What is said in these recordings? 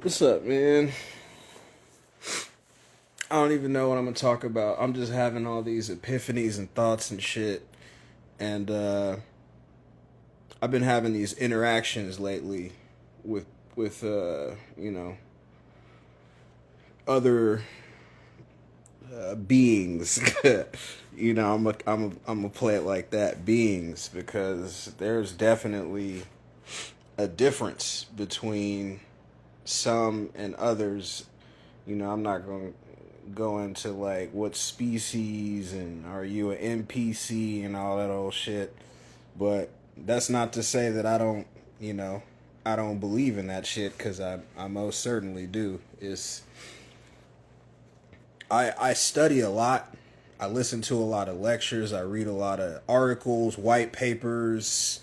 What's up, man? I don't even know what I'm gonna talk about. I'm just having all these epiphanies and thoughts and shit. And I've been having these interactions lately with with other beings. I'm gonna play it like that, beings, because there's definitely a difference between some and others. I'm not going to go into like what species and are you an NPC and all that old shit. But that's not to say that you know, I don't believe in that shit, because I most certainly do. I study a lot. I listen to a lot of lectures. I read a lot of articles, white papers,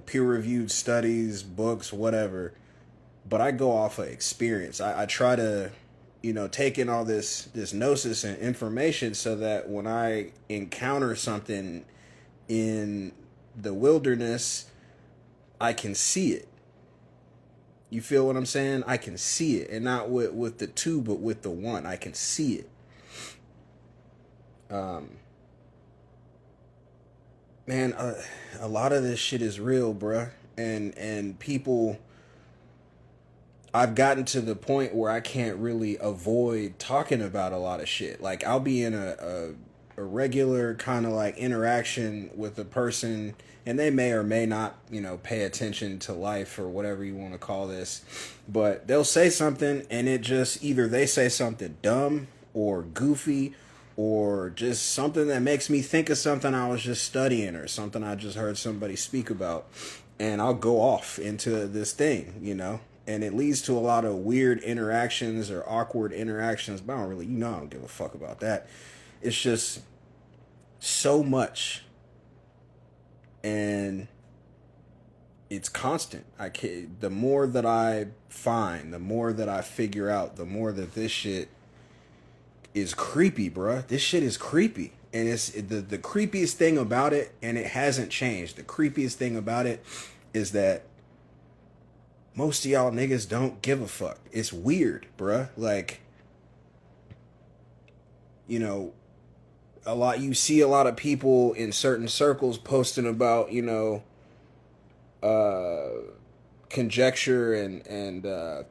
peer reviewed studies, books, whatever. But I go off of experience. I try to, take in all this gnosis and information so that when I encounter something in the wilderness, I can see it. You feel what I'm saying? I can see it, and not with the two, but with the one. I can see it. Um, man, a lot of this shit is real, bruh. And people, I've gotten to the point where I can't really avoid talking about a lot of shit. Like, I'll be in a regular kind of like interaction with a person, and they may or may not, pay attention to life or whatever you want to call this. But they'll say something, and it just either they say something dumb or goofy, or just something that makes me think of something I was just studying or something I just heard somebody speak about. And I'll go off into this thing. And it leads to a lot of weird interactions or awkward interactions. But I don't really, I don't give a fuck about that. It's just so much, and it's constant. I can The more that I find, the more that I figure out, the more that this shit is creepy, bruh. This shit is creepy. And it's the creepiest thing about it, and it hasn't changed. The creepiest thing about it is that most of y'all niggas don't give a fuck. It's weird, bruh. Like, you know, you see a lot of people in certain circles posting about, uh, conjecture and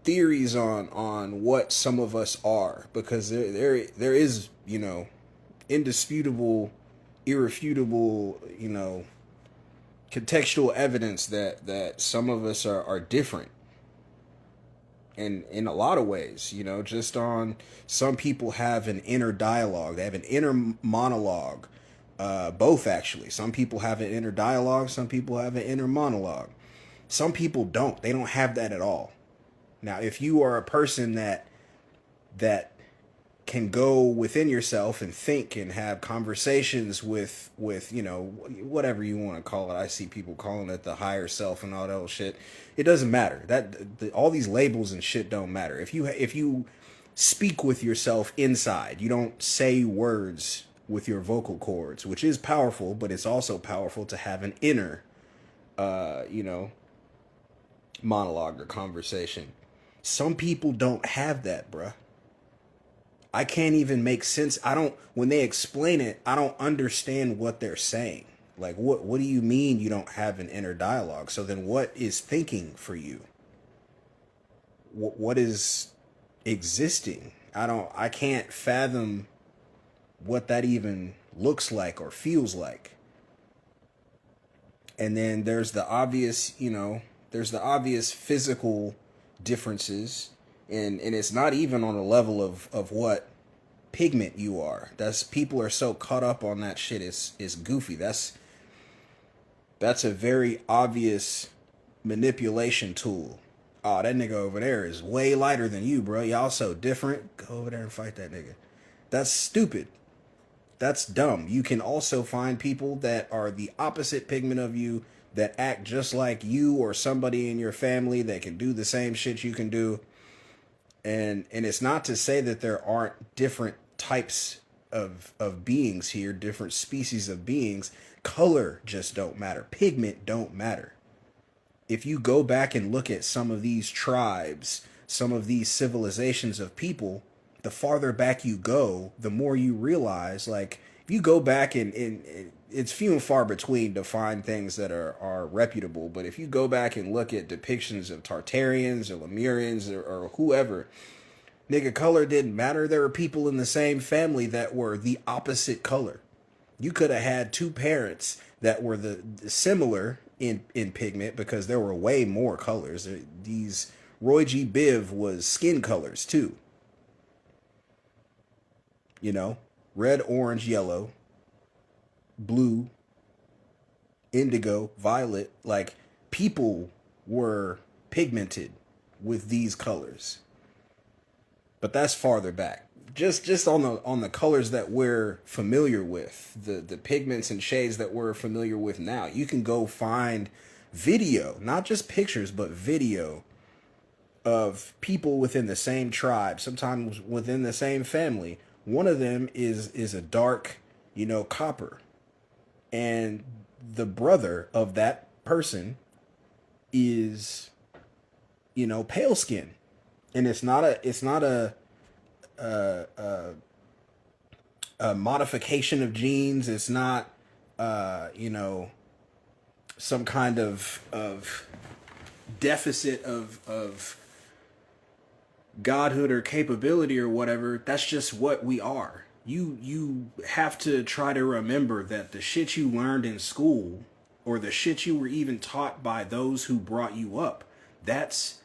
theories on what some of us are, because there is, indisputable, irrefutable, contextual evidence that some of us are different, and in a lot of ways. Just on, some people have an inner dialogue, they have an inner monologue. Both, actually. Some people have an inner dialogue, some people have an inner monologue. Some people don't. They don't have that at all. Now, if you are a person that can go within yourself and think and have conversations with whatever you want to call it. I see people calling it the higher self and all that old shit. It doesn't matter. All these labels and shit don't matter. If you speak with yourself inside, you don't say words with your vocal cords, which is powerful, but it's also powerful to have an inner uh you know monologue or conversation. Some people don't have that, bruh. I can't even make sense. When they explain it, I don't understand what they're saying. Like, what do you mean you don't have an inner dialogue? So then what is thinking for you? What is existing? I can't fathom what that even looks like or feels like. And then there's the obvious physical differences, and it's not even on the level of what pigment you are. That's People are so caught up on that shit. Is goofy. That's a very obvious manipulation tool. Oh, that nigga over there is way lighter than you, bro. Y'all so different. Go over there and fight that nigga. That's stupid. That's dumb. You can also find people that are the opposite pigment of you, that act just like you or somebody in your family that can do the same shit you can do. And it's not to say that there aren't different types of beings here, different species of beings. Color just don't matter. Pigment don't matter. If you go back and look at some of these tribes, some of these civilizations of people, the farther back you go, the more you realize, like, if you go back and it's few and far between to find things that are reputable, but if you go back and look at depictions of Tartarians or Lemurians or whoever, nigga, color didn't matter. There were people in the same family that were the opposite color. You could have had two parents that were the similar in pigment, because there were way more colors. These Roy G. Biv was skin colors too. You know, red, orange, yellow, blue, indigo, violet. Like, people were pigmented with these colors. But that's farther back. Just on the colors that we're familiar with, the pigments and shades that we're familiar with now. You can go find video, not just pictures, but video of people within the same tribe, sometimes within the same family. One of them is a dark, copper. And the brother of that person is, pale skin. And it's not a modification of genes. It's not, some kind of deficit of godhood or capability or whatever. That's just what we are. You have to try to remember that the shit you learned in school, or the shit you were even taught by those who brought you up, that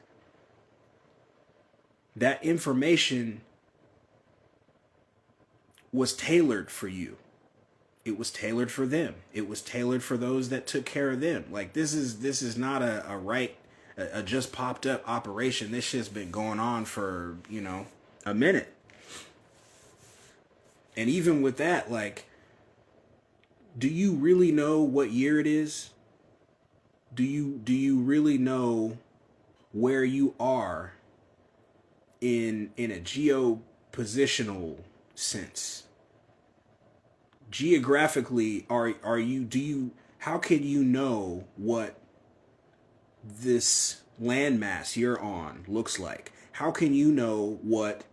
information was tailored for you. It was tailored for them. It was tailored for those that took care of them. Like, this is not a just popped up operation. This shit's been going on for, a minute. And even with that, like, do you really know what year it is? Do you really know where you are in a geopositional sense? Geographically, how can you know what this landmass you're on looks like? How can you know what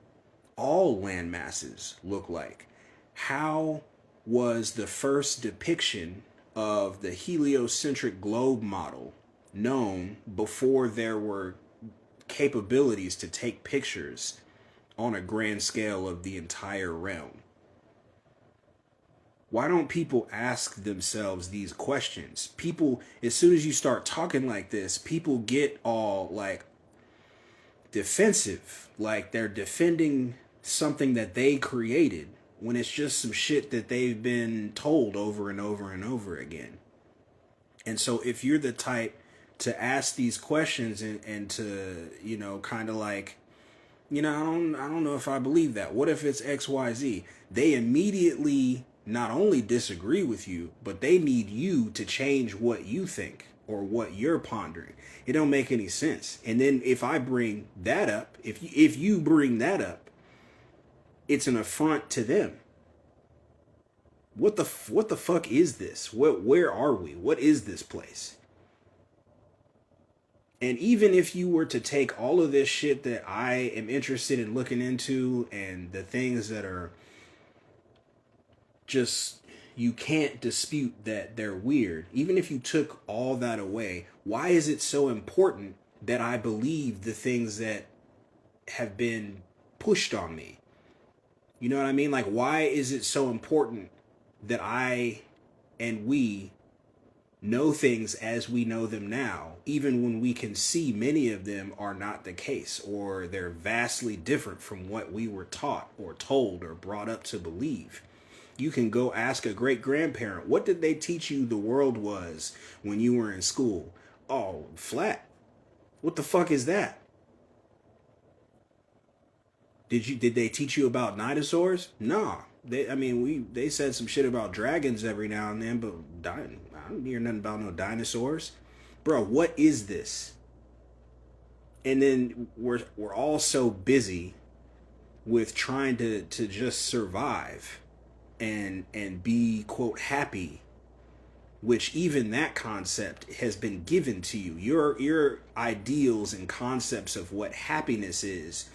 all land masses look like? How was the first depiction of the heliocentric globe model known before there were capabilities to take pictures on a grand scale of the entire realm? Why don't people ask themselves these questions? People, as soon as you start talking like this, people get all like defensive, like they're defending something that they created, when it's just some shit that they've been told over and over and over again. And so if you're the type to ask these questions and to, kind of like, I don't know if I believe that. What if it's XYZ? They immediately not only disagree with you, but they need you to change what you think or what you're pondering. It don't make any sense. And then if I bring that up, if you bring that up, it's an affront to them. What the fuck is this? Where are we? What is this place? And even if you were to take all of this shit that I am interested in looking into, and the things that are just, you can't dispute that they're weird, even if you took all that away, why is it so important that I believe the things that have been pushed on me? You know what I mean? Like, why is it so important that I and we know things as we know them now, even when we can see many of them are not the case, or they're vastly different from what we were taught or told or brought up to believe? You can go ask a great-grandparent, what did they teach you the world was when you were in school? Oh, flat. What the fuck is that? Did they teach you about dinosaurs? Nah. They said some shit about dragons every now and then, but I don't hear nothing about no dinosaurs. Bro, what is this? And then we're all so busy with trying to just survive and be, quote, happy, which even that concept has been given to you. Your ideals and concepts of what happiness is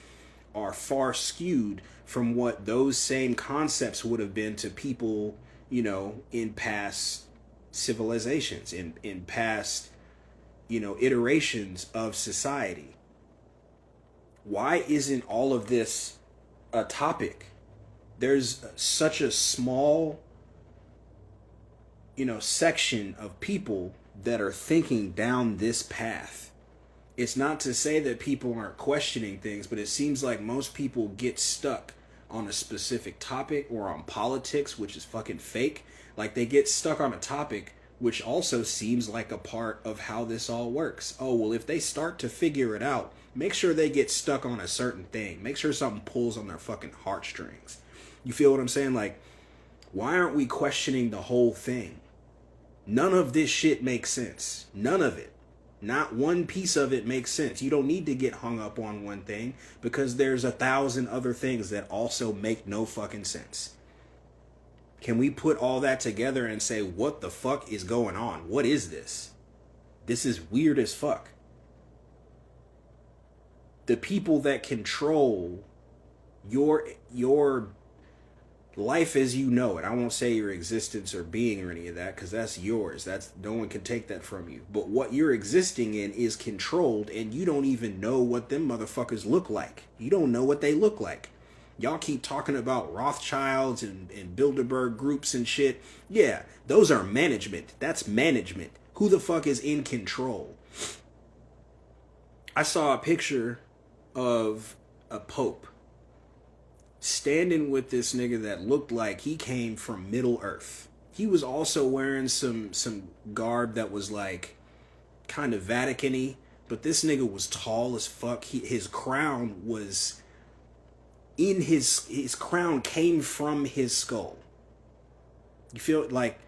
are far skewed from what those same concepts would have been to people, in past civilizations, in past, iterations of society. Why isn't all of this a topic? There's such a small, section of people that are thinking down this path. It's not to say that people aren't questioning things, but it seems like most people get stuck on a specific topic or on politics, which is fucking fake. Like, they get stuck on a topic, which also seems like a part of how this all works. Oh, well, if they start to figure it out, make sure they get stuck on a certain thing. Make sure something pulls on their fucking heartstrings. You feel what I'm saying? Like, why aren't we questioning the whole thing? None of this shit makes sense. None of it. Not one piece of it makes sense. You don't need to get hung up on one thing because there's 1,000 other things that also make no fucking sense. Can we put all that together and say, what the fuck is going on? What is this? This is weird as fuck. The people that control your life as you know it. I won't say your existence or being or any of that, because that's yours. That's, no one can take that from you. But what you're existing in is controlled, and you don't even know what them motherfuckers look like. You don't know what they look like. Y'all keep talking about Rothschilds and Bilderberg groups and shit. Yeah, those are management. That's management. Who the fuck is in control? I saw a picture of a pope standing with this nigga that looked like he came from Middle Earth. He was also wearing some garb that was like kind of Vatican-y, but this nigga was tall as fuck. His crown was in his crown came from his skull. You feel like,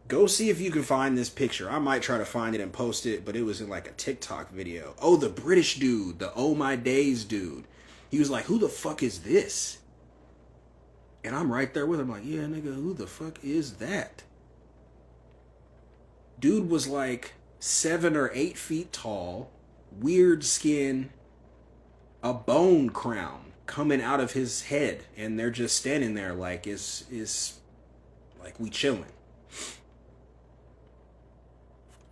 go see if you can find this picture. I might try to find it and post it, but it was in like a TikTok video. Oh, the British dude, the Oh My Days dude. He was like, who the fuck is this? And I'm right there with him like, yeah, nigga, who the fuck is that? Dude was like 7 or 8 feet tall, weird skin, a bone crown coming out of his head, and they're just standing there like it's like we chilling.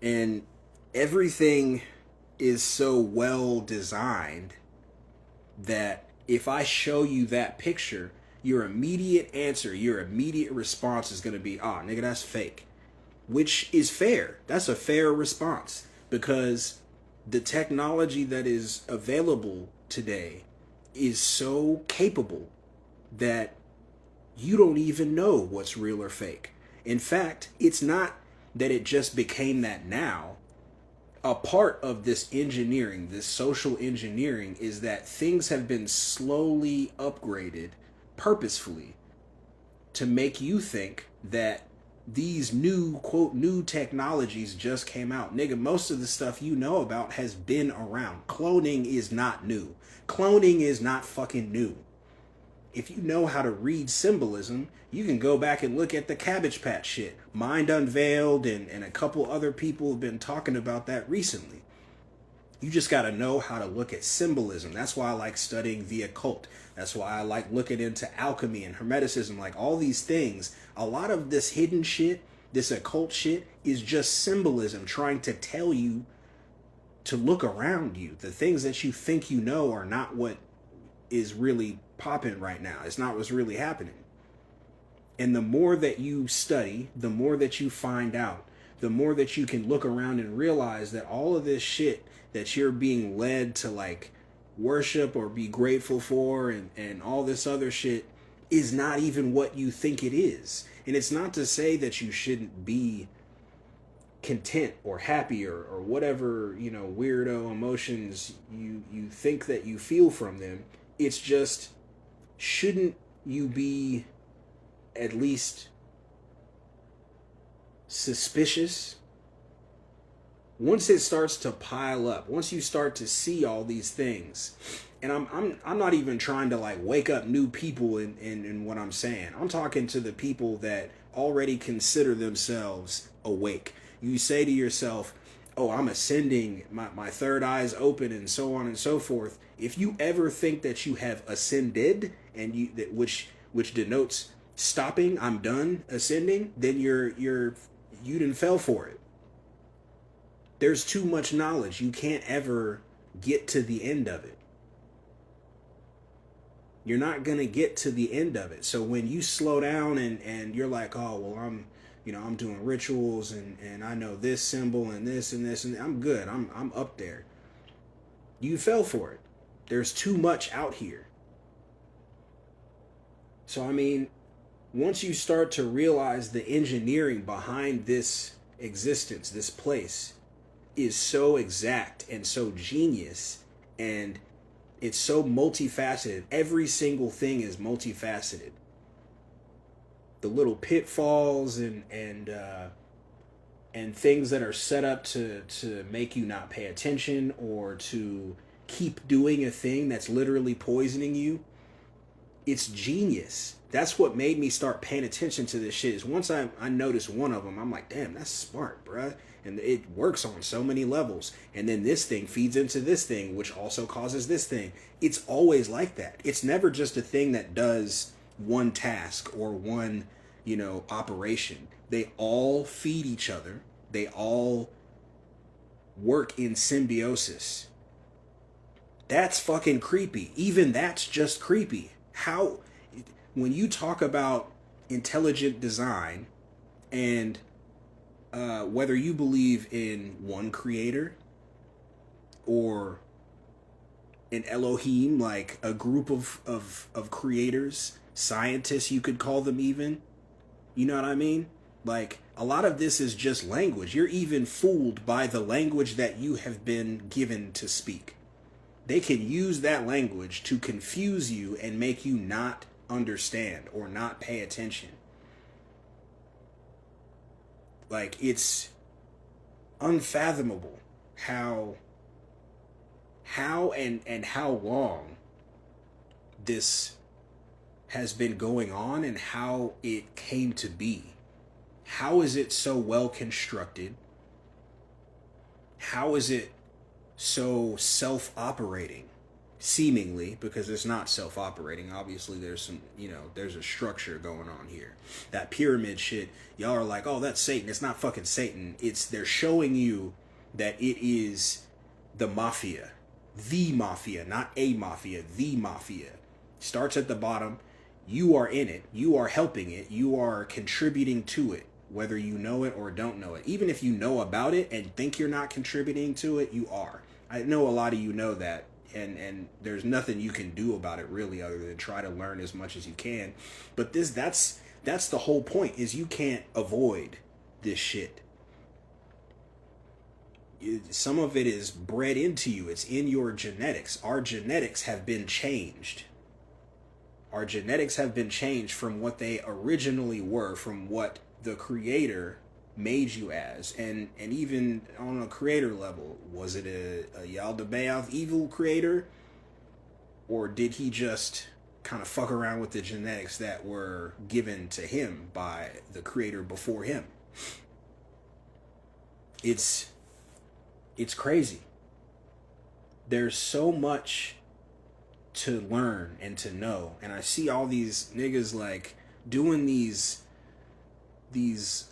And everything is so well designed that if I show you that picture, your immediate answer, your immediate response is going to be, nigga, that's fake. Which is fair. That's a fair response. Because the technology that is available today is so capable that you don't even know what's real or fake. In fact, it's not that it just became that now. A part of this engineering, this social engineering, is that things have been slowly upgraded purposefully to make you think that these new, quote, new technologies just came out. Nigga, most of the stuff you know about has been around. Cloning is not new. Cloning is not fucking new. If you know how to read symbolism, you can go back and look at the Cabbage Patch shit. Mind Unveiled and a couple other people have been talking about that recently. You just got to know how to look at symbolism. That's why I like studying the occult. That's why I like looking into alchemy and hermeticism. Like, all these things, a lot of this hidden shit, this occult shit, is just symbolism trying to tell you to look around you. The things that you think you know are not what is really popping right now. It's not what's really happening. And the more that you study, the more that you find out, the more that you can look around and realize that all of this shit that you're being led to like worship or be grateful for and all this other shit is not even what you think it is. And it's not to say that you shouldn't be content or happy or whatever, weirdo emotions you think that you feel from them. It's just, shouldn't you be at least suspicious? Once it starts to pile up, once you start to see all these things, and I'm not even trying to like wake up new people in what I'm saying. I'm talking to the people that already consider themselves awake. You say to yourself, oh, I'm ascending, my third eye's open, and so on and so forth. If you ever think that you have ascended, and which denotes stopping, I'm done ascending, then you didn't fell for it. There's too much knowledge. You can't ever get to the end of it. You're not gonna get to the end of it. So when you slow down and you're like, oh well, I'm doing rituals and I know this symbol and this and this and I'm good. I'm up there. You fell for it. There's too much out here. So I mean, once you start to realize the engineering behind this existence, this place is so exact and so genius, and it's so multifaceted. Every single thing is multifaceted. The little pitfalls and things that are set up to make you not pay attention or to keep doing a thing that's literally poisoning you. It's genius. That's what made me start paying attention to this shit. Is once I noticed one of them, I'm like, damn, that's smart, bruh. And it works on so many levels. And then this thing feeds into this thing, which also causes this thing. It's always like that. It's never just a thing that does one task or one, operation. They all feed each other. They all work in symbiosis. That's fucking creepy. Even that's just creepy. How, when you talk about intelligent design and whether you believe in one creator or an Elohim, like a group of creators, scientists, you could call them even, you know what I mean? Like, a lot of this is just language. You're even fooled by the language that you have been given to speak. They can use that language to confuse you and make you not understand or not pay attention. Like, it's unfathomable how and how long this has been going on and how it came to be. How is it so well constructed? How is it so self-operating? Seemingly, because it's not self-operating. Obviously there's some, there's a structure going on here. That pyramid shit, y'all are like, oh, that's Satan. It's not fucking Satan. They're showing you that it is the mafia, not a mafia, the mafia. Starts at the bottom. You are in it. You are helping it. You are contributing to it, whether you know it or don't know it. Even if you know about it and think you're not contributing to it, you are. I know a lot of you know that. And there's nothing you can do about it really other than try to learn as much as you can. But that's the whole point, is you can't avoid this shit. Some of it is bred into you. It's in your genetics. Our genetics have been changed. Our genetics have been changed from what they originally were, from what the creator made you as. And even on a creator level, was it a Yaldabaoth evil creator, or did he just kind of fuck around with the genetics that were given to him by the creator before him? It's crazy. There's so much to learn and to know, and I see all these niggas like doing these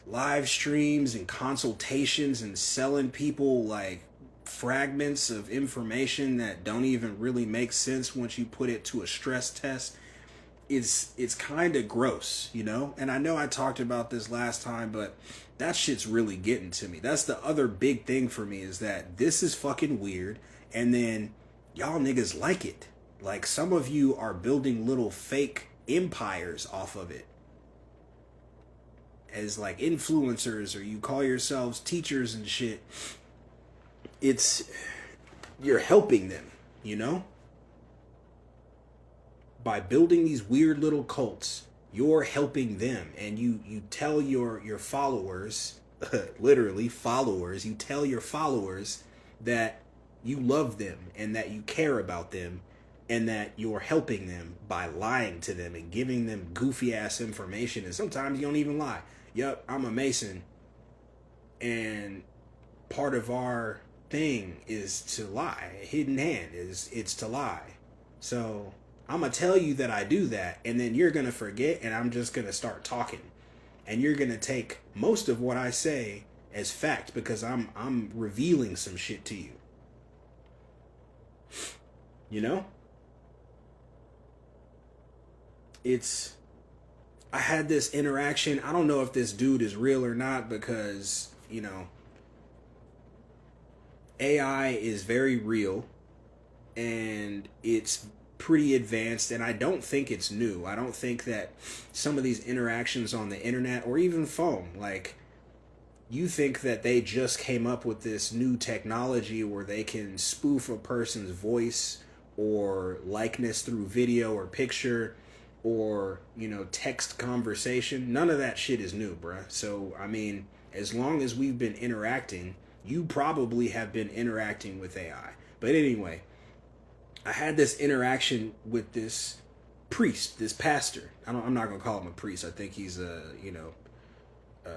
live streams and consultations and selling people like fragments of information that don't even really make sense once you put it to a stress test. It's kind of gross, and I know I talked about this last time, but that shit's really getting to me. That's the other big thing for me, is that this is fucking weird, and then y'all niggas like it. Like, some of you are building little fake empires off of it as like influencers, or you call yourselves teachers and shit. You're helping them, by building these weird little cults. You're helping them, and you tell your followers, literally followers, you tell your followers that you love them and that you care about them and that you're helping them by lying to them and giving them goofy ass information. And sometimes you don't even lie. Yep, I'm a Mason. And part of our thing is to lie. Hidden hand is it's to lie. So I'm gonna tell you that I do that, and then you're gonna forget, and I'm just gonna start talking, and you're gonna take most of what I say as fact because I'm revealing some shit to you. You know? I had this interaction. I don't know if this dude is real or not because, AI is very real and it's pretty advanced, and I don't think it's new. I don't think that some of these interactions on the internet or even phone, like, you think that they just came up with this new technology where they can spoof a person's voice or likeness through video or picture or, text conversation. None of that shit is new, bruh. So, I mean, as long as we've been interacting, you probably have been interacting with AI. But anyway, I had this interaction with this priest, this pastor. I'm not going to call him a priest. I think he's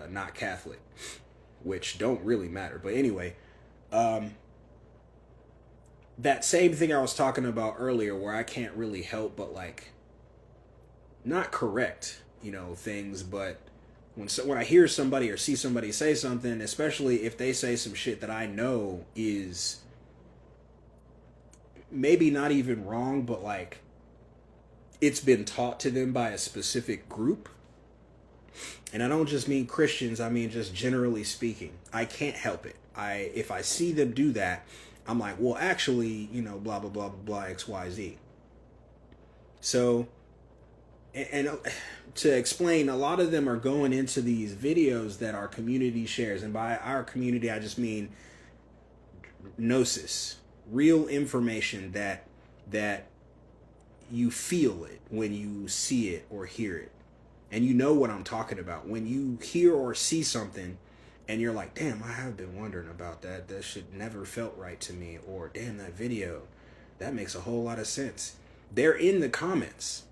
not Catholic, which don't really matter. But anyway, that same thing I was talking about earlier where I can't really help but not correct, things, but when I hear somebody or see somebody say something, especially if they say some shit that I know is maybe not even wrong, but it's been taught to them by a specific group. And I don't just mean Christians, I mean just generally speaking. I can't help it. If I see them do that, I'm like, well, actually, blah, blah, blah, blah, blah, X, Y, Z. So, and to explain, a lot of them are going into these videos that our community shares. And by our community, I just mean gnosis. Real information that you feel it when you see it or hear it. And you know what I'm talking about. When you hear or see something and you're like, damn, I have been wondering about that. That shit never felt right to me. Or, damn, that video, that makes a whole lot of sense. They're in the comments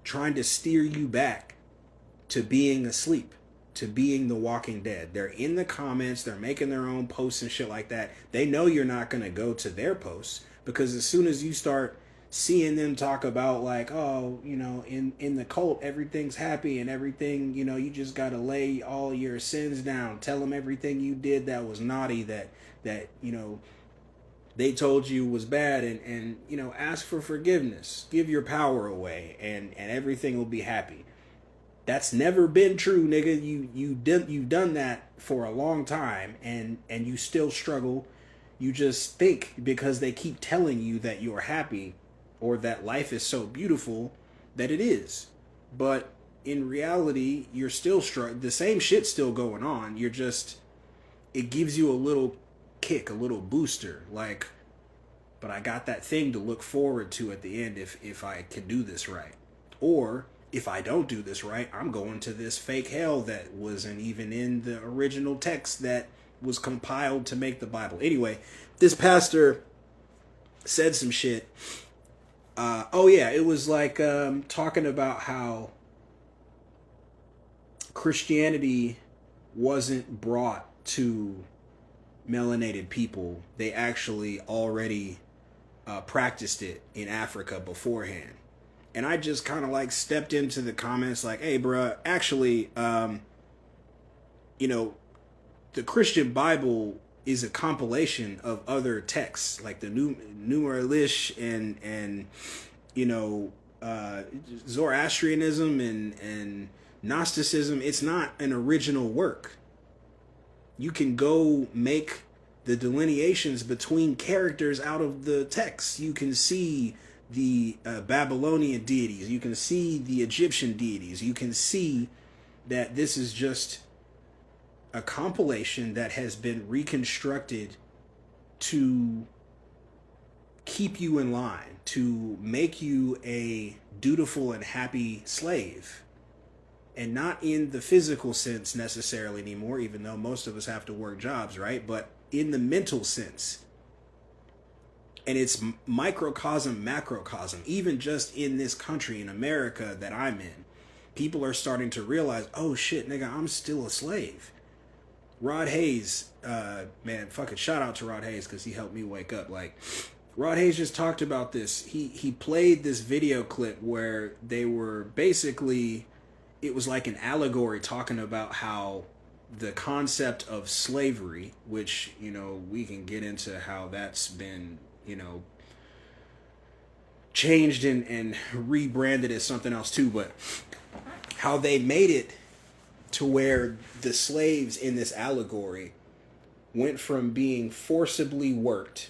trying to steer you back to being asleep, to being the Walking Dead. They're in the comments. They're making their own posts and shit like that. They know you're not going to go to their posts because as soon as you start seeing them talk about in the cult, everything's happy and everything, you just got to lay all your sins down. Tell them everything you did that was naughty, that they told you was bad, and ask for forgiveness. Give your power away and everything will be happy. That's never been true, nigga. You've done that for a long time and you still struggle. You just think because they keep telling you that you're happy or that life is so beautiful that it is. But in reality, you're still struggling. The same shit's still going on. It gives you a little kick, a little booster. But I got that thing to look forward to at the end if I can do this right. Or if I don't do this right, I'm going to this fake hell that wasn't even in the original text that was compiled to make the Bible. Anyway, this pastor said some shit. It was talking about how Christianity wasn't brought to melanated people. They actually already practiced it in Africa beforehand. And I just kind of stepped into the comments hey, bruh, actually, the Christian Bible is a compilation of other texts, like the Loosh and Zoroastrianism and Gnosticism. It's not an original work. You can go make the delineations between characters out of the text. You can see the Babylonian deities. You can see the Egyptian deities. You can see that this is just a compilation that has been reconstructed to keep you in line, to make you a dutiful and happy slave. And not in the physical sense necessarily anymore, even though most of us have to work jobs, right? But in the mental sense. And it's microcosm, macrocosm. Even just in this country, in America that I'm in, people are starting to realize, oh shit, nigga, I'm still a slave. Rod Hayes, man, fucking shout out to Rod Hayes because he helped me wake up. Like, Rod Hayes just talked about this. He played this video clip where they were basically, it was like an allegory talking about how the concept of slavery, which, you know, we can get into how that's been, you know, changed and rebranded as something else too, but how they made it to where the slaves in this allegory went from being forcibly worked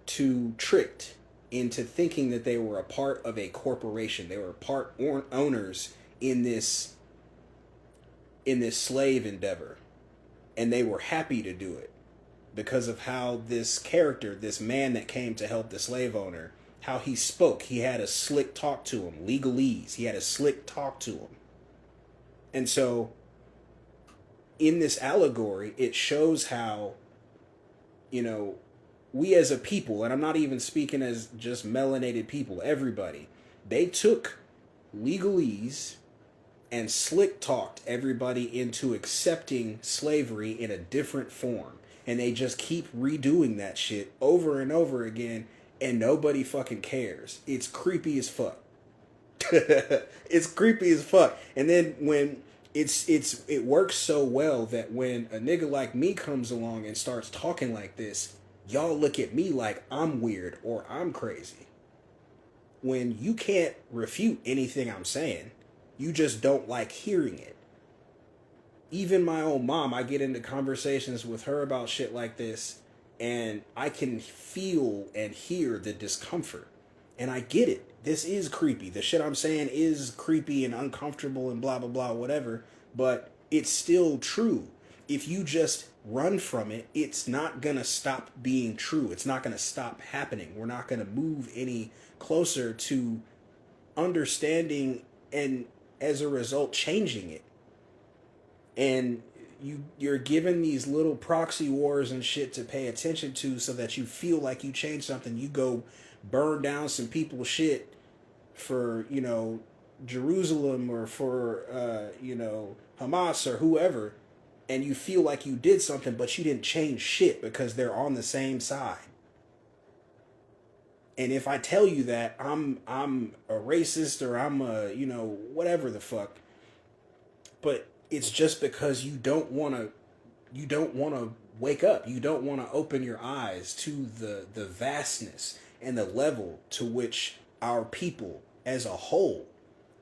to tricked into thinking that they were a part of a corporation. They were part owners in this slave endeavor, and they were happy to do it because of how this character, this man that came to help the slave owner, how he spoke. He had a slick talk to him, legalese. He had a slick talk to him. And so in this allegory, it shows how, you know, we as a people, and I'm not even speaking as just melanated people, everybody, they took legalese and slick talked everybody into accepting slavery in a different form. And they just keep redoing that shit over and over again, and nobody fucking cares. It's creepy as fuck. It's creepy as fuck. And then when it works so well that when a nigga like me comes along and starts talking like this, y'all look at me like I'm weird or I'm crazy. When you can't refute anything I'm saying, you just don't like hearing it. Even my own mom, I get into conversations with her about shit like this, and I can feel and hear the discomfort. And I get it. This is creepy. The shit I'm saying is creepy and uncomfortable and blah, blah, blah, whatever. But it's still true. If you just run from it, it's not going to stop being true. It's not going to stop happening. We're not going to move any closer to understanding and, as a result, changing it. And you're given these little proxy wars and shit to pay attention to so that you feel like you changed something. You go burn down some people's shit for, you know, Jerusalem or for, you know, Hamas or whoever, and you feel like you did something, but you didn't change shit because they're on the same side. And if I tell you that I'm a racist or I'm a, you know, whatever the fuck, but it's just because you don't want to wake up. You don't want to open your eyes to the vastness and the level to which our people as a whole,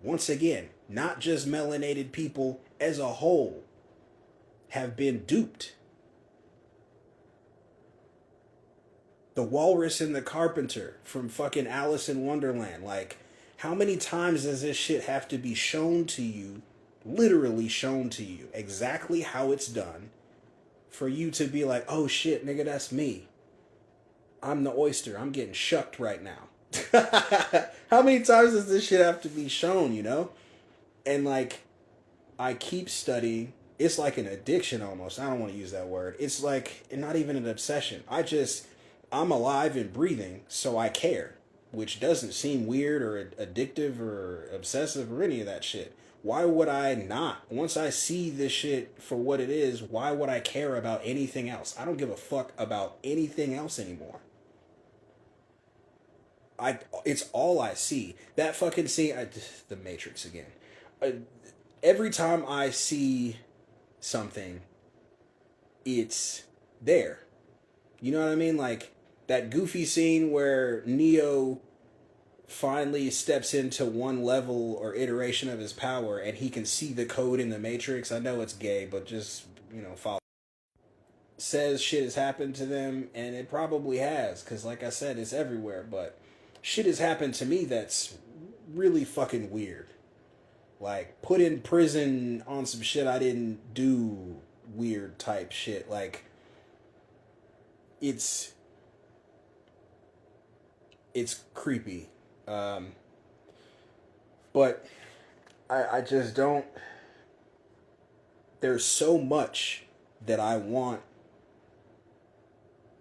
once again, not just melanated people as a whole, have been duped. The walrus and the carpenter from fucking Alice in Wonderland. Like, how many times does this shit have to be shown to you, literally shown to you, exactly how it's done, for you to be like, oh shit, nigga, that's me. I'm the oyster. I'm getting shucked right now. How many times does this shit have to be shown, you know? And like, I keep studying. It's like an addiction almost. I don't want to use that word. It's like, not even an obsession. I'm alive and breathing, so I care. Which doesn't seem weird or addictive or obsessive or any of that shit. Why would I not? Once I see this shit for what it is, why would I care about anything else? I don't give a fuck about anything else anymore. It's all I see. That fucking scene, the Matrix again. Every time I see something, it's there. You know what I mean? Like that goofy scene where Neo finally steps into one level or iteration of his power and he can see the code in the Matrix. I know it's gay, but just, you know, follow. Says shit has happened to them, and it probably has, because like I said, it's everywhere, but shit has happened to me that's really fucking weird. Like, put in prison on some shit I didn't do, weird type shit. Like, it's creepy. But I just don't... There's so much that I want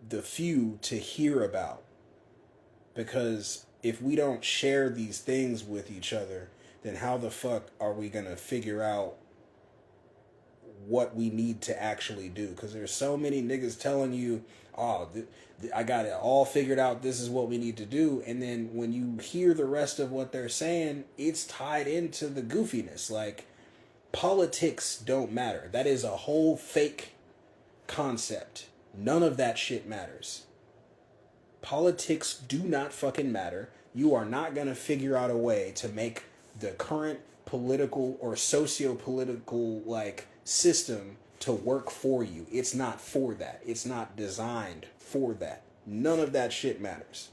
the few to hear about. Because if we don't share these things with each other, then how the fuck are we gonna figure out what we need to actually do. Because there's so many niggas telling you, oh, I got it all figured out. This is what we need to do. And then when you hear the rest of what they're saying, it's tied into the goofiness. Like, politics don't matter. That is a whole fake concept. None of that shit matters. Politics do not fucking matter. You are not going to figure out a way to make the current political or socio-political like system to work for you. It's not for that. It's not designed for that. None of that shit matters.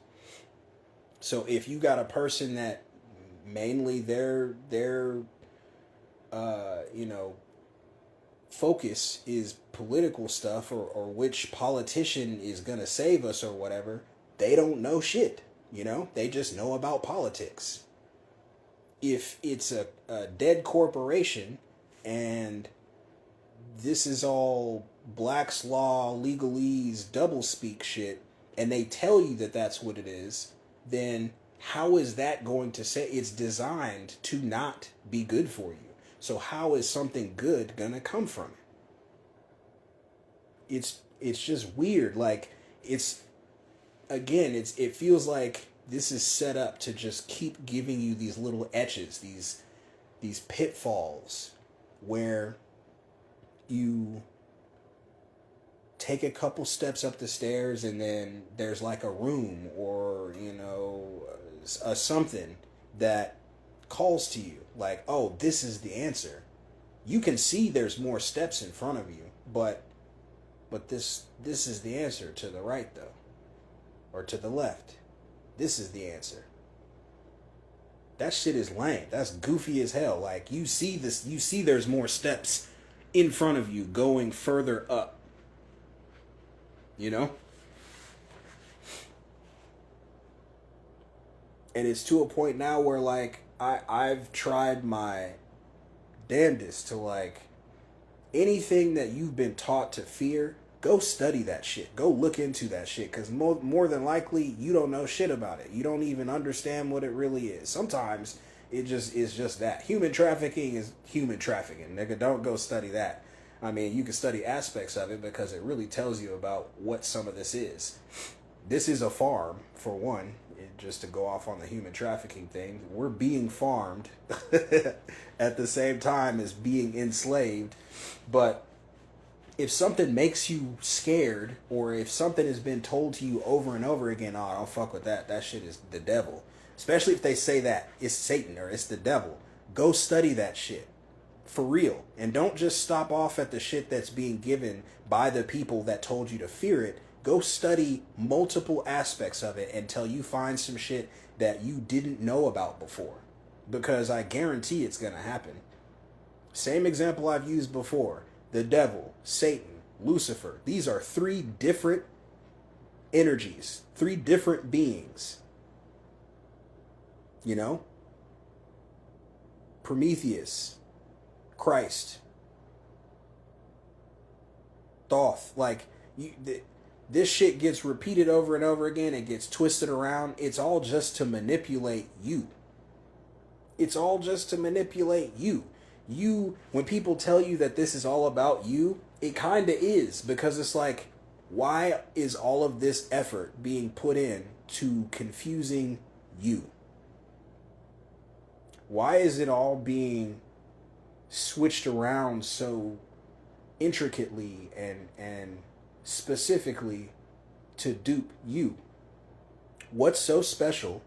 So if you got a person that mainly their focus is political stuff or which politician is gonna save us or whatever, they don't know shit. They just know about politics. If it's a dead corporation and this is all Black's Law, legalese, doublespeak shit, and they tell you that that's what it is, then how is that going to say it's designed to not be good for you? So how is something good gonna come from it? It's just weird. Like, it feels like this is set up to just keep giving you these little etches, these pitfalls where you take a couple steps up the stairs and then there's like a room or a something that calls to you like, oh, this is the answer. You can see there's more steps in front of you, but this is the answer to the right though, or to the left. This is the answer. That shit is lame. That's goofy as hell. Like, you see there's more steps in front of you going further up. And it's to a point now where like I've tried my damnedest to like anything that you've been taught to fear, go study that shit. Go look into that shit, because more than likely you don't know shit about it. You don't even understand what it really is. Sometimes it just is just that. Human trafficking is human trafficking. Nigga, don't go study that. I mean, you can study aspects of it because it really tells you about what some of this is. This is a farm, for one. Just to go off on the human trafficking thing, we're being farmed at the same time as being enslaved. But if something makes you scared, or if something has been told to you over and over again, oh, don't fuck with that. That shit is the devil. Especially if they say that it's Satan or it's the devil. Go study that shit. For real. And don't just stop off at the shit that's being given by the people that told you to fear it. Go study multiple aspects of it until you find some shit that you didn't know about before. Because I guarantee it's going to happen. Same example I've used before. The devil, Satan, Lucifer. These are 3 different energies. 3 different beings. Prometheus, Christ, Thoth. Like, this shit gets repeated over and over again. It gets twisted around. It's all just to manipulate you. It's all just to manipulate you. When people tell you that this is all about you, it kind of is, because it's like, why is all of this effort being put in to confusing you? Why is it all being switched around so intricately and specifically to dupe you? What's so special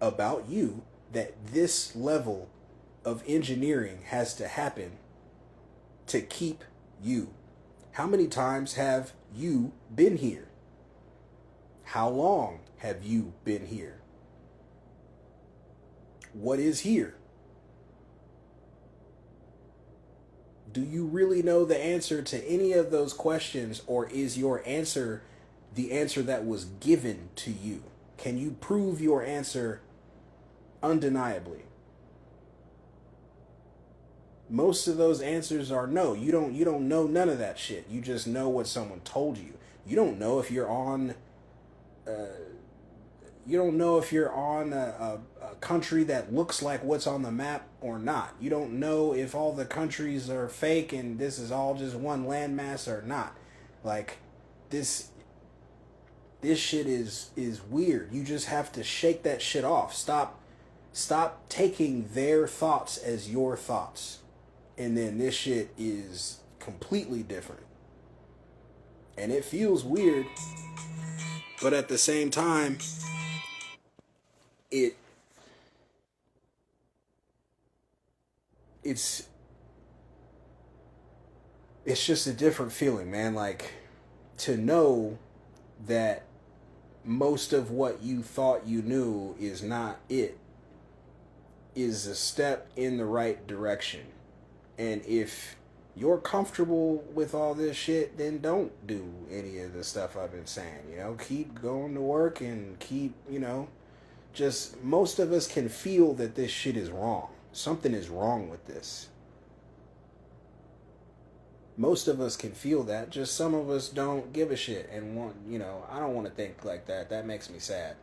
about you that this level of engineering has to happen to keep you? How many times have you been here? How long have you been here? What is here? Do you really know the answer to any of those questions, or is your answer the answer that was given to you? Can you prove your answer undeniably? Most of those answers are no. You don't know none of that shit. You just know what someone told you. You don't know if you're on You don't know if you're on a country that looks like what's on the map or not. You don't know if all the countries are fake and this is all just one landmass or not. Like this this shit is weird. You just have to shake that shit off. Stop taking their thoughts as your thoughts. And then this shit is completely different. And it feels weird, but at the same time, it it's it's just a different feeling, man. Like to know that most of what you thought you knew is not it is a step in the right direction. And if you're comfortable with all this shit, then don't do any of the stuff I've been saying. You know, keep going to work and keep, just most of us can feel that this shit is wrong. Something is wrong with this. Most of us can feel that. Just some of us don't give a shit and want, I don't want to think like that. That makes me sad.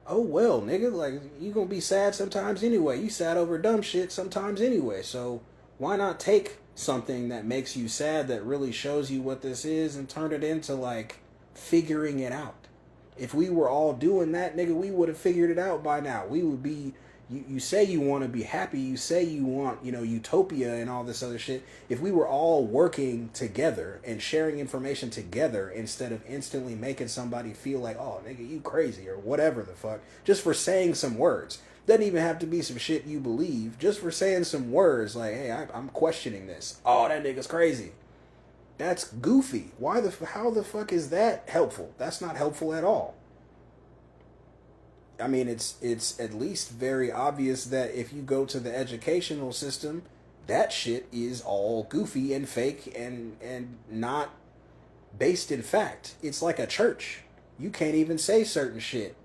Oh well, nigga, like you gonna be sad sometimes anyway. You sad over dumb shit sometimes anyway. So why not take something that makes you sad that really shows you what this is and turn it into like figuring it out? If we were all doing that, nigga, we would have figured it out by now. We would be you say you want to be happy, you say you want, utopia and all this other shit. If we were all working together and sharing information together instead of instantly making somebody feel like, oh, nigga, you crazy or whatever the fuck, just for saying some words. Doesn't even have to be some shit you believe, just for saying some words like, hey, I'm questioning this. Oh, that nigga's crazy. That's goofy. How the fuck is that helpful? That's not helpful at all. I mean, it's at least very obvious that if you go to the educational system, that shit is all goofy and fake and not based in fact. It's like a church. You can't even say certain shit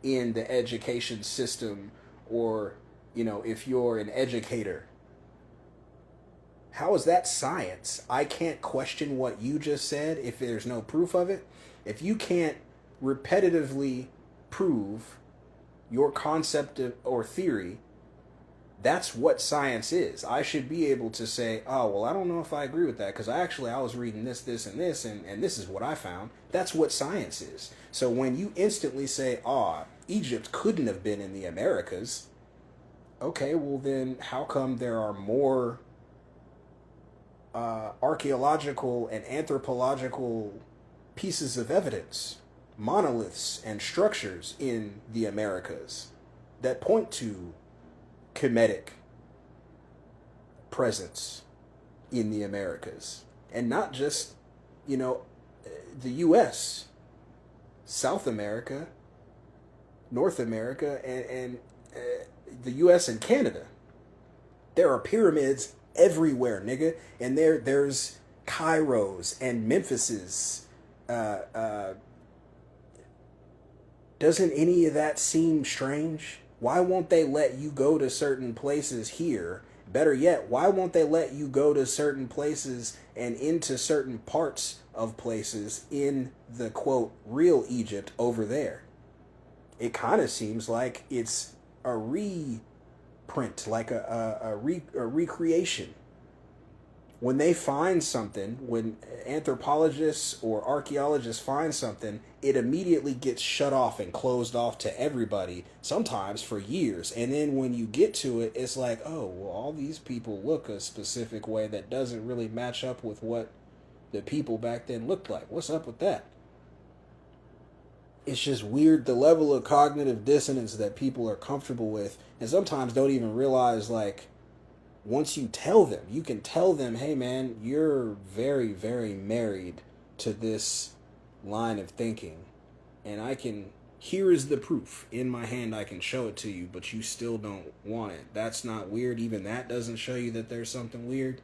in the education system or, if you're an educator. How is that science? I can't question what you just said if there's no proof of it. If you can't repetitively prove your concept or theory, that's what science is. I should be able to say, oh, well, I don't know if I agree with that because I was reading this, and this, and this is what I found. That's what science is. So when you instantly say, oh, Egypt couldn't have been in the Americas, okay, well then how come there are more archaeological and anthropological pieces of evidence, monoliths and structures in the Americas that point to Kemetic presence in the Americas? And not just, the U.S., South America, North America, and the U.S. and Canada. There are pyramids everywhere, nigga. And there's Cairos and Memphises. Doesn't any of that seem strange? Why won't they let you go to certain places here? Better yet, why won't they let you go to certain places and into certain parts of places in the, quote, real Egypt over there? It kind of seems like it's a reprint, like a recreation. When they find something, when anthropologists or archaeologists find something, it immediately gets shut off and closed off to everybody, sometimes for years. And then when you get to it, it's like, oh, well, all these people look a specific way that doesn't really match up with what the people back then looked like. What's up with that? It's just weird, the level of cognitive dissonance that people are comfortable with and sometimes don't even realize, like, once you tell them, you can tell them, hey man, you're very, very married to this line of thinking. And here is the proof in my hand, I can show it to you, but you still don't want it. That's not weird. Even that doesn't show you that there's something weird.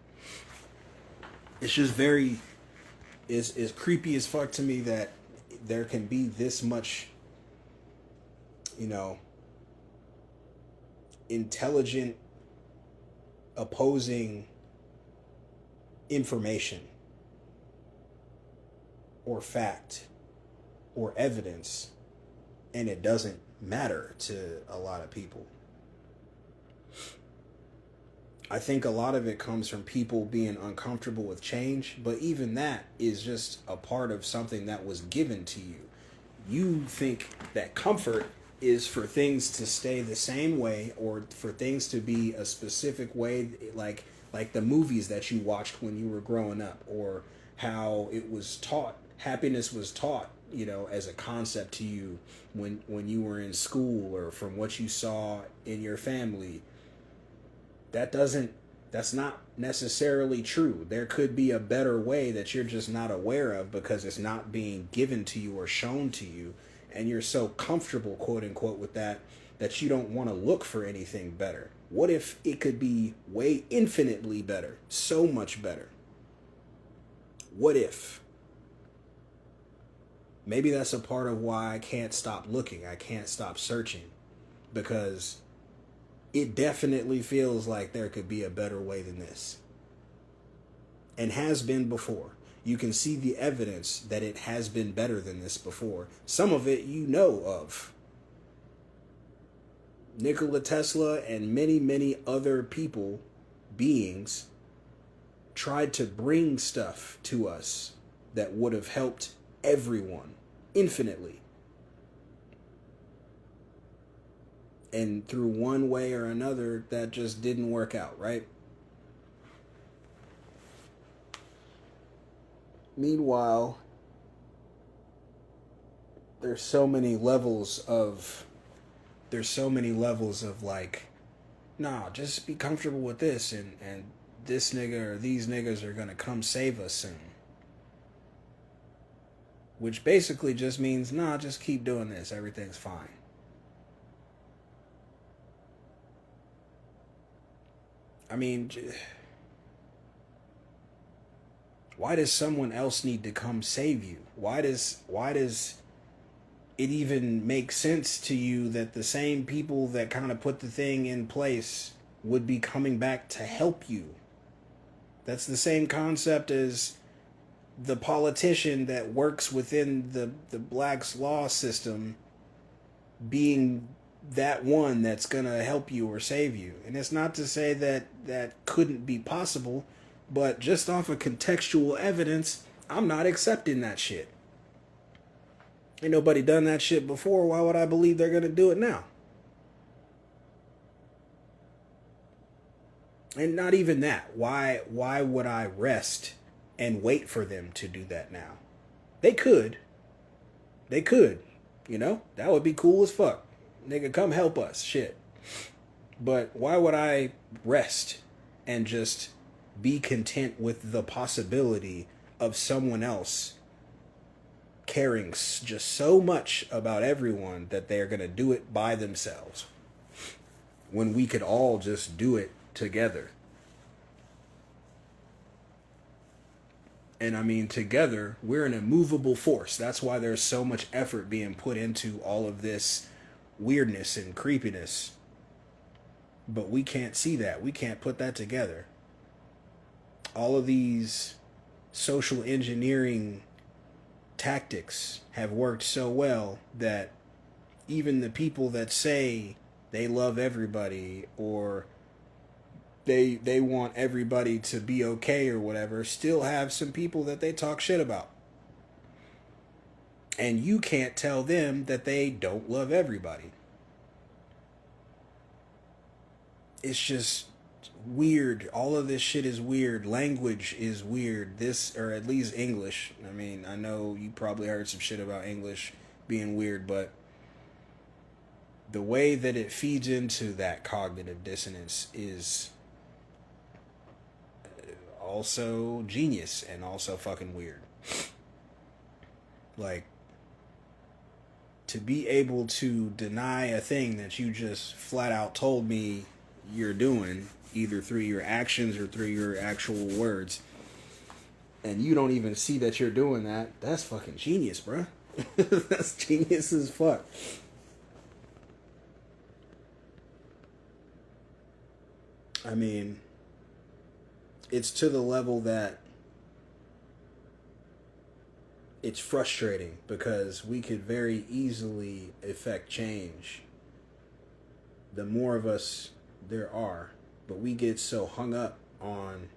It's just very, it's creepy as fuck to me that there can be this much, intelligent opposing information or fact or evidence and it doesn't matter to a lot of people. I think a lot of it comes from people being uncomfortable with change, but even that is just a part of something that was given to you. You think that comfort is for things to stay the same way, or for things to be a specific way, like the movies that you watched when you were growing up, or how it was taught. Happiness was taught, as a concept to you when you were in school, or from what you saw in your family. That's not necessarily true. There could be a better way that you're just not aware of because it's not being given to you or shown to you, and you're so comfortable, quote unquote, with that you don't want to look for anything better. What if it could be way infinitely better, so much better? What if? Maybe that's a part of why I can't stop looking, I can't stop searching, because it definitely feels like there could be a better way than this. And has been before. You can see the evidence that it has been better than this before. Some of it you know of. Nikola Tesla and many, many other people, beings, tried to bring stuff to us that would have helped everyone infinitely. And through one way or another, that just didn't work out, right? Meanwhile, there's so many levels of like, nah, just be comfortable with this, and this nigga or these niggas are gonna come save us, and which basically just means, nah, just keep doing this, everything's fine. I mean, why does someone else need to come save you? Why does it even make sense to you that the same people that kind of put the thing in place would be coming back to help you? That's the same concept as the politician that works within the Black's law system being that one that's gonna help you or save you. And it's not to say that that couldn't be possible, but just off of contextual evidence, I'm not accepting that shit. Ain't nobody done that shit before. Why would I believe they're gonna do it now? And not even that. Why would I rest and wait for them to do that now? They could. They could. That would be cool as fuck. Nigga, come help us. Shit. But why would I rest and just be content with the possibility of someone else caring just so much about everyone that they're going to do it by themselves when we could all just do it together? And I mean, together, we're an immovable force. That's why there's so much effort being put into all of this weirdness and creepiness. But we can't see that. We can't put that together. All of these social engineering tactics have worked so well that even the people that say they love everybody, or they want everybody to be okay or whatever, still have some people that they talk shit about. And you can't tell them that they don't love everybody. It's just weird. All of this shit is weird. Language is weird. This, or at least English. I mean, I know you probably heard some shit about English being weird, but the way that it feeds into that cognitive dissonance is also genius and also fucking weird. Like, to be able to deny a thing that you just flat out told me you're doing, either through your actions or through your actual words, and you don't even see that you're doing that, that's fucking genius, bruh. That's genius as fuck. I mean, it's to the level that it's frustrating because we could very easily effect change. The more of us there are, but we get so hung up on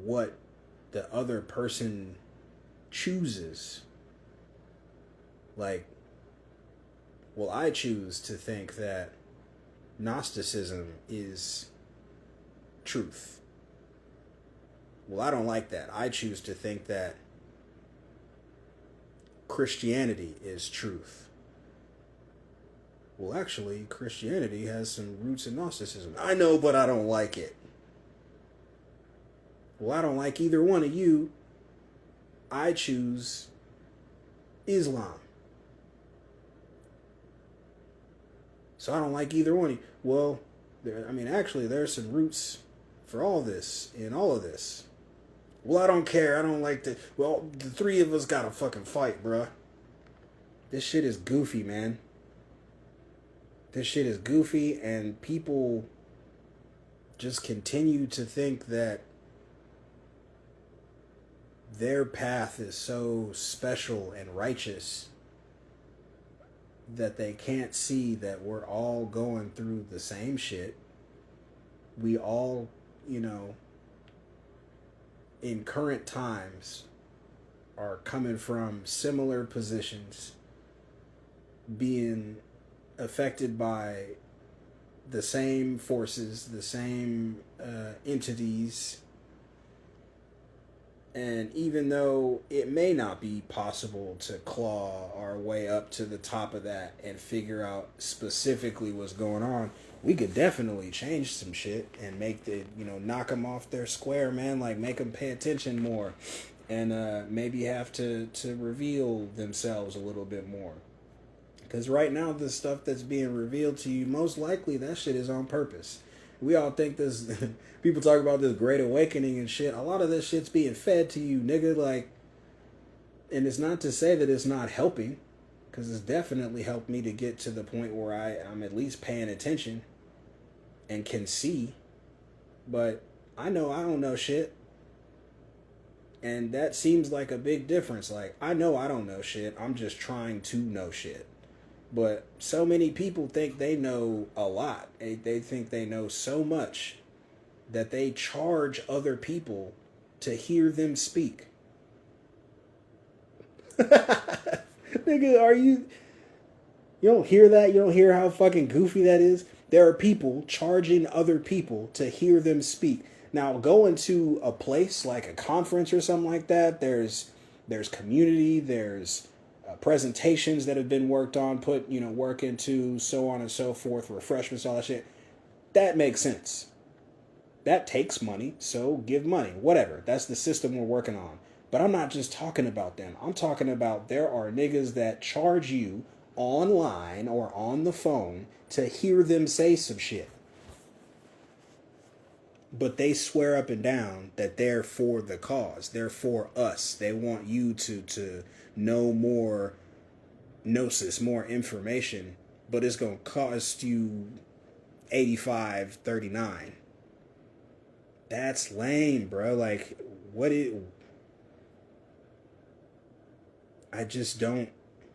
what the other person chooses. Like, well, I choose to think that Gnosticism is truth. Well, I don't like that. I choose to think that Christianity is truth. Well, actually, Christianity has some roots in Gnosticism. I know, but I don't like it. Well, I don't like either one of you. I choose Islam. So I don't like either one of you. Well, actually, there's some roots for all this in all of this. Well, I don't care. I don't like the... Well, the three of us gotta fucking fight, bruh. This shit is goofy, man. This shit is goofy, and people just continue to think that their path is so special and righteous that they can't see that we're all going through the same shit. We all, in current times are coming from similar positions, being affected by the same forces, the same entities. And even though it may not be possible to claw our way up to the top of that and figure out specifically what's going on, we could definitely change some shit and make the, knock them off their square, man. Like, make them pay attention more and maybe have to reveal themselves a little bit more. Because right now, the stuff that's being revealed to you, most likely that shit is on purpose. We all think this, people talk about this great awakening and shit. A lot of this shit's being fed to you, nigga. Like, and it's not to say that it's not helping, because it's definitely helped me to get to the point where I'm at least paying attention and can see. But I know I don't know shit. And that seems like a big difference. Like, I know I don't know shit. I'm just trying to know shit. But so many people think they know a lot. They think they know so much that they charge other people to hear them speak. Nigga, you don't hear that? You don't hear how fucking goofy that is? There are people charging other people to hear them speak. Now, going to a place like a conference or something like that, there's community, there's presentations that have been worked on, put, work into, so on and so forth, refreshments, all that shit. That makes sense. That takes money, so give money. Whatever. That's the system we're working on. But I'm not just talking about them. I'm talking about there are niggas that charge you online or on the phone to hear them say some shit. But they swear up and down that they're for the cause. They're for us. They want you to know more gnosis, more information, but it's going to cost you $85.39. That's lame, bro. Like, I just don't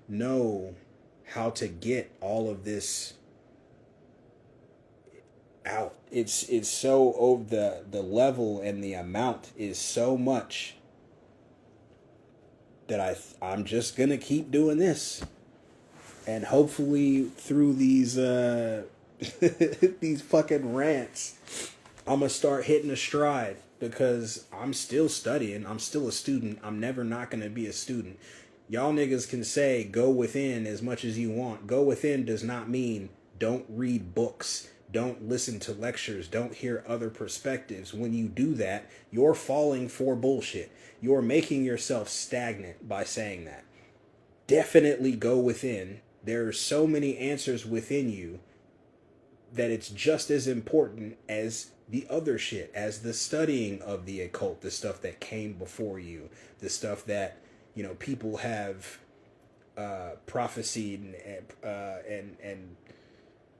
know how to get all of this out. It's so over the level, and the amount is so much that I'm just gonna keep doing this, and hopefully through these these fucking rants, I'm gonna start hitting a stride, because I'm still studying. I'm still a student. I'm never not gonna be a student. Y'all niggas can say go within as much as you want. Go within does not mean don't read books. Don't listen to lectures. Don't hear other perspectives. When you do that, you're falling for bullshit. You're making yourself stagnant by saying that. Definitely go within. There are so many answers within you that it's just as important as the other shit, as the studying of the occult, the stuff that came before you, the stuff that, people have prophesied and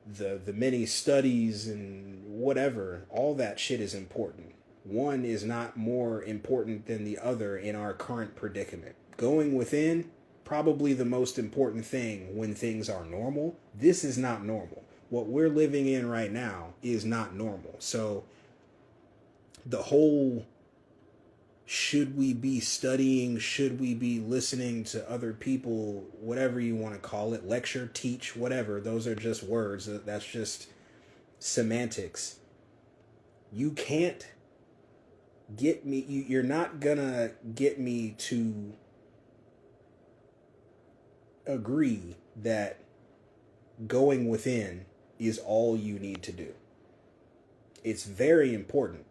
the many studies and whatever. All that shit is important. One is not more important than the other in our current predicament. Going within, probably the most important thing when things are normal. This is not normal. What we're living in right now is not normal. So the whole should we be studying, should we be listening to other people, whatever you want to call it, lecture, teach, whatever, those are just words. That's just semantics. You can't get me, you're not gonna get me to agree that going within is all you need to do. It's very important.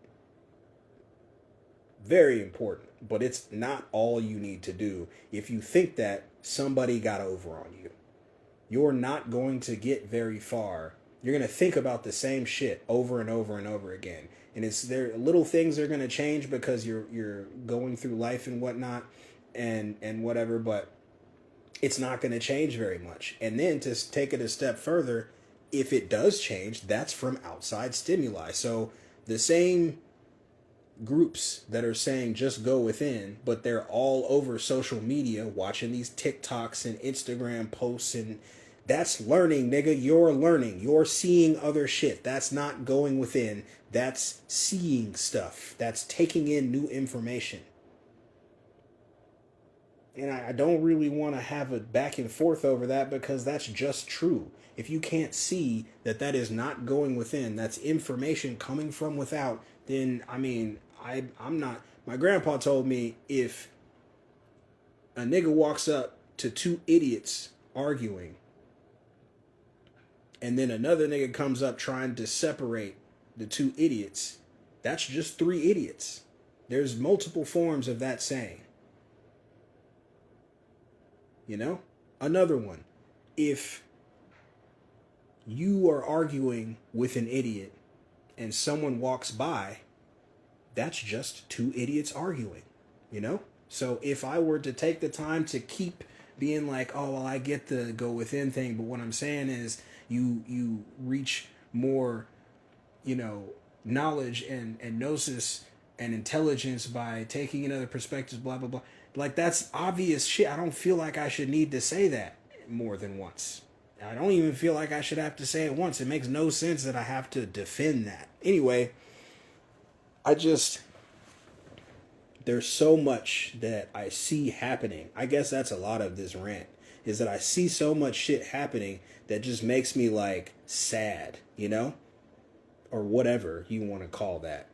Very important. But it's not all you need to do. If you think that, somebody got over on you. You're not going to get very far. You're going to think about the same shit over and over and over again. And it's there, little things are going to change because you're going through life and whatnot and whatever, but it's not going to change very much. And then to take it a step further, if it does change, that's from outside stimuli. So the same groups that are saying just go within, but they're all over social media watching these TikToks and Instagram posts, and that's learning, nigga. You're learning. You're seeing other shit. That's not going within. That's seeing stuff. That's taking in new information. And I don't really want to have a back and forth over that because that's just true. If you can't see that that is not going within, that's information coming from without, then, I mean, I'm not... My grandpa told me if a nigga walks up to two idiots arguing and then another nigga comes up trying to separate the two idiots, that's just three idiots. There's multiple forms of that saying. You know? Another one. If you are arguing with an idiot and someone walks by, that's just two idiots arguing. You know? So if I were to take the time to keep being like, oh, well, I get the go within thing, but what I'm saying is you reach more, you know, knowledge and gnosis and intelligence by taking in other perspectives, blah, blah, blah. Like, that's obvious shit. I don't feel like I should need to say that more than once. I don't even feel like I should have to say it once. It makes no sense that I have to defend that. Anyway, there's so much that I see happening. I guess that's a lot of this rant, is that I see so much shit happening that just makes me, like, sad, you know? Or whatever you want to call that.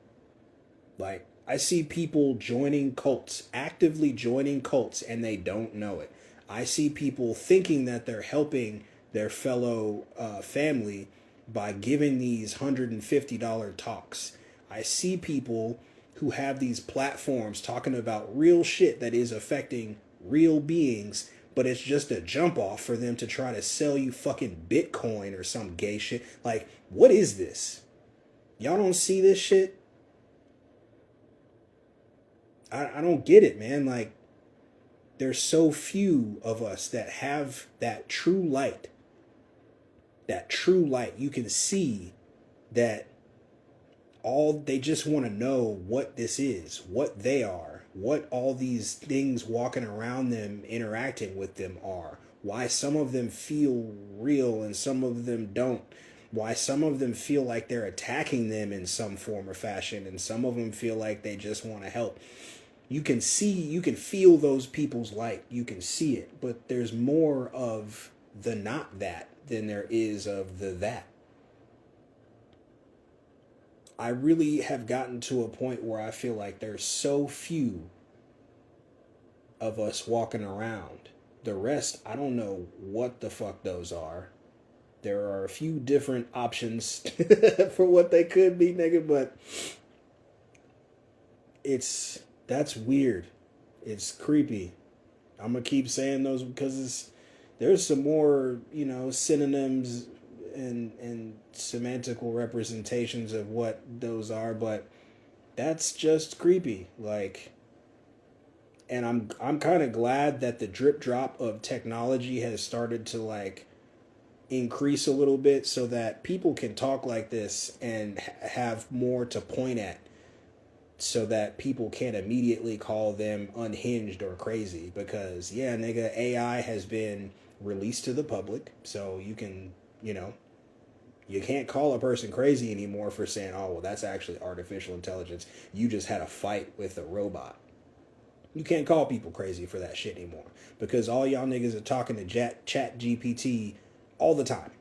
Like, I see people joining cults, actively joining cults, and they don't know it. I see people thinking that they're helping their fellow family by giving these $150 talks. I see people who have these platforms talking about real shit that is affecting real beings, but it's just a jump off for them to try to sell you fucking Bitcoin or some gay shit. Like, what is this? Y'all don't see this shit? I don't get it, man. Like, there's so few of us that have that true light. That true light. You can see that they just want to know what this is, what they are, what all these things walking around them, interacting with them are, why some of them feel real and some of them don't, why some of them feel like they're attacking them in some form or fashion, and some of them feel like they just want to help. You can see, you can feel those people's light. You can see it. But there's more of the not that than there is of the that. I really have gotten to a point where I feel like there's so few of us walking around. The rest, I don't know what the fuck those are. There are a few different options for what they could be, nigga, but that's weird. It's creepy. I'm gonna keep saying those because there's some more, you know, synonyms and semantical representations of what those are, but that's just creepy. Like, and I'm kind of glad that the drip drop of technology has started to, like, increase a little bit so that people can talk like this and have more to point at so that people can't immediately call them unhinged or crazy. Because, yeah, nigga, AI has been released to the public, so you can, you know, you can't call a person crazy anymore for saying, oh, well, that's actually artificial intelligence. You just had a fight with a robot. You can't call people crazy for that shit anymore, because all y'all niggas are talking to Chat GPT all the time.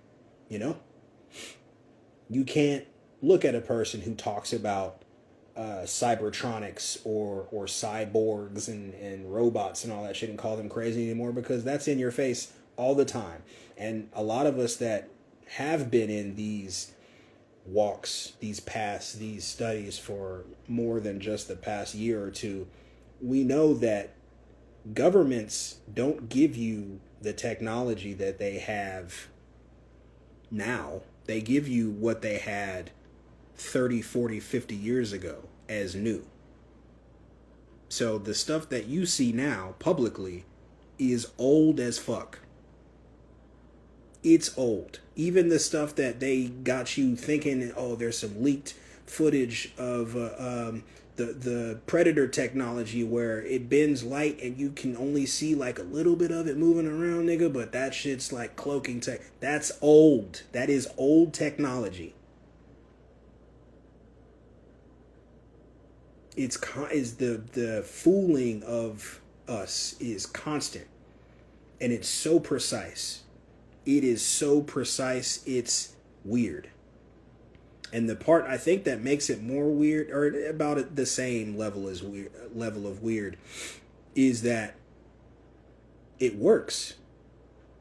You know? You can't look at a person who talks about cybertronics or cyborgs and robots and all that shit and call them crazy anymore, because that's in your face all the time. And a lot of us that have been in these walks, these paths, these studies for more than just the past year or two, we know that governments don't give you the technology that they have now. They give you what they had 30, 40, 50 years ago as new. So the stuff that you see now publicly is old as fuck. It's old. Even the stuff that they got you thinking, oh, there's some leaked footage of the Predator technology where it bends light and you can only see like a little bit of it moving around, nigga, but that shit's like cloaking tech. That's old. That is old technology. Is the fooling of us is constant, and it's so precise. It is so precise, it's weird. And the part I think that makes it more weird, or about the same level as weird, level of weird, is that it works.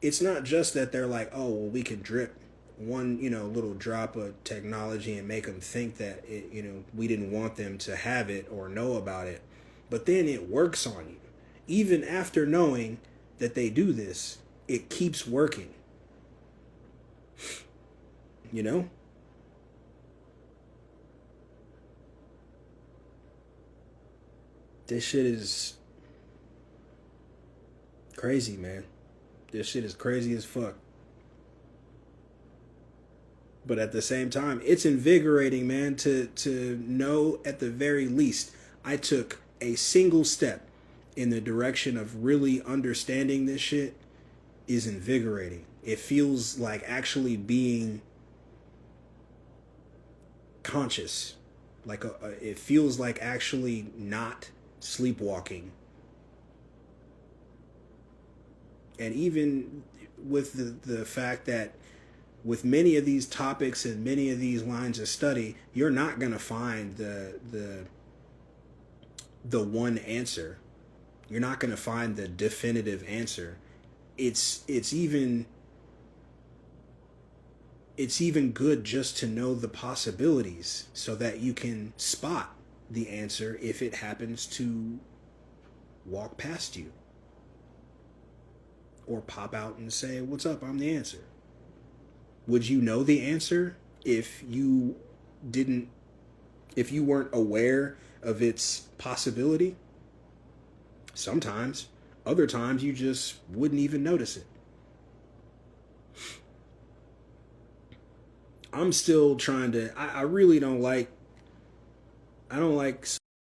It's not just that they're like, oh, well, we can drip one, little drop of technology and make them think that we didn't want them to have it or know about it, but then it works on you. Even after knowing that they do this, it keeps working. You know? This shit is crazy, man. This shit is crazy as fuck. But at the same time, it's invigorating, man, to know at the very least I took a single step in the direction of really understanding this shit is invigorating. It feels like actually being conscious. Like it feels like actually not sleepwalking. And even with the fact that with many of these topics and many of these lines of study, you're not going to find the one answer. You're not going to find the definitive answer. It's even good just to know the possibilities so that you can spot the answer if it happens to walk past you or pop out and say, "What's up? I'm the answer." Would you know the answer if you weren't aware of its possibility? Sometimes. Other times you just wouldn't even notice it. I'm still trying to, I really don't like